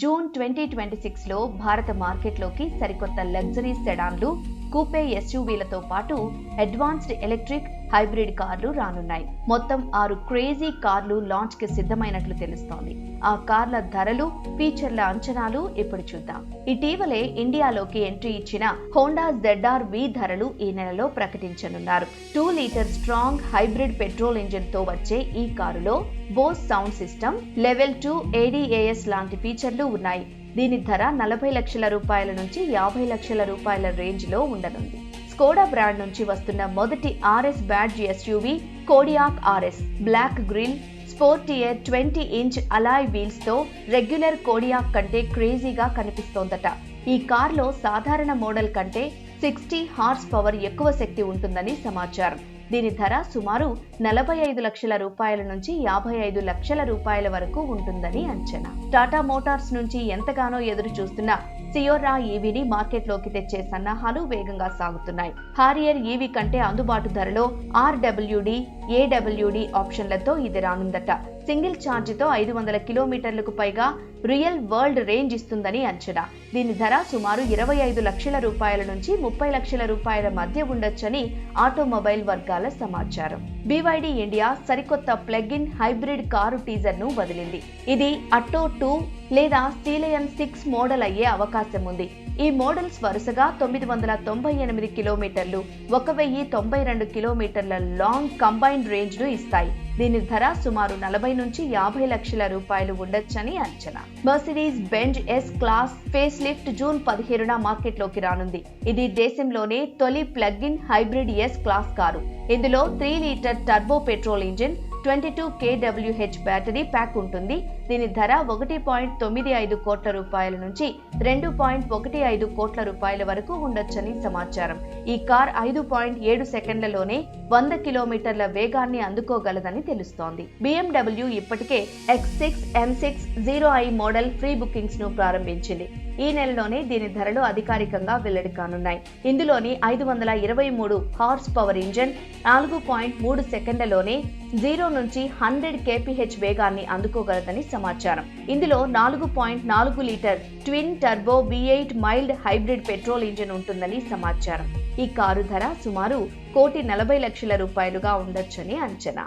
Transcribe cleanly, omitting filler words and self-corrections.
June 2026లో భారత మార్కెట్లోకి సరికొత్త లగ్జరీ సెడాన్లు, కూపే ఎస్యూవీలతో పాటు అడ్వాన్స్డ్ ఎలక్ట్రిక్, హైబ్రిడ్ కార్లు రానున్నాయి. మొత్తం 6 క్రేజీ కార్లు లాంచ్ కి సిద్ధమైనట్లు తెలుస్తోంది. ఆ కార్ల ధరలు, ఫీచర్ల అంచనాలు ఇప్పుడు చూద్దాం. ఇటీవలే ఇండియాలోకి ఎంట్రీ ఇచ్చిన హోండా ZR-V ధరలు ఈ నెలలో ప్రకటించనున్నారు. 2 litre strong hybrid petrol engine తో వచ్చే ఈ కారులో Bose sound system, level 2 ADAS లాంటి ఫీచర్లు ఉన్నాయి. దీని ధర 40 లక్షల రూపాయల నుంచి 50 లక్షల రూపాయల రేంజ్ లో ఉండనుంది. స్కోడా బ్రాండ్ నుంచి వస్తున్న మొదటి RS badge SUV Kodiaq RS black grille, sportier 20 inch alloy wheels తో రెగ్యులర్ కోడియాక్ కంటే క్రేజీగా కనిపిస్తోందట. ఈ కార్లో సాధారణ మోడల్ కంటే 60 హార్స్ పవర్ ఎక్కువ శక్తి ఉంటుందని సమాచారం. దీని ధర సుమారు 45 లక్షల రూపాయల నుంచి 55 లక్షల రూపాయల వరకు ఉంటుందని అంచనా. టాటా మోటార్స్ నుంచి ఎంతగానో ఎదురు చూస్తున్న సియోరా ఈవీని మార్కెట్లోకి తెచ్చే సన్నాహాలు వేగంగా సాగుతున్నాయి. హారియర్ ఈవీ కంటే అందుబాటు ధరలో RWD, AWD ఆప్షన్లతో ఇది రానుందట. సింగిల్ ఛార్జ్తో 500 కిలోమీటర్లకు పైగా రియల్ వరల్డ్ రేంజ్ ఇస్తుందని అంచనా. దీని ధర సుమారు 25 లక్షల రూపాయల నుంచి 30 లక్షల రూపాయల మధ్య ఉండొచ్చని ఆటోమొబైల్ వర్గాల సమాచారం. BYD ఇండియా సరికొత్త ప్లగ్-ఇన్ హైబ్రిడ్ కారు టీజర్ ను వదిలింది. ఇది అట్టో 2 లేదా స్టీలియన్ 6 మోడల్ అయ్యే అవకాశం ఉంది. ఈ మోడల్స్ వరుసగా 998 కిలోమీటర్లు, 1092 కిలోమీటర్ల లాంగ్ కంబైన్డ్ రేంజ్ ను ఇస్తాయి. దీని ధర సుమారు 40 నుంచి 50 లక్షల రూపాయలు ఉండొచ్చని అంచనా. Mercedes Benz S class face lift June 17న మార్కెట్లోకి రానుంది. ఇది దేశంలోనే తొలి plug in hybrid S class car. ఇందులో 3 litre turbo petrol engine, 22 kWh battery pack ఉంటుంది. దీని ధర 1.95 కోట్ల రూపాయల నుంచి 2.15 కోట్ల రూపాయల వరకు ఉండొచ్చని సమాచారం. ఈ కార్ 5.7 సెకండ్లలోనే 100 కిలోమీటర్ల వేగాన్ని అందుకోగలదని తెలుస్తోంది. BMW ఇప్పటికే X6, M6, 0i model free bookings ను ప్రారంభించింది. ఈ నెలలోనే దీని ధరలు అధికారికంగా వెల్లడి కానున్నాయి. ఇందులోని 523 హార్స్ పవర్ ఇంజన్ 4.3 సెకండ్లలోనే 0 నుంచి 100 kph వేగాన్ని అందుకోగలదని సమాచారం. ఇందులో 4.4 litre twin turbo V8 mild hybrid petrol engine ఉంటుందని సమాచారం. ఈ కారు ధర సుమారు 1,40,00,000 రూపాయలుగా ఉండొచ్చని అంచనా.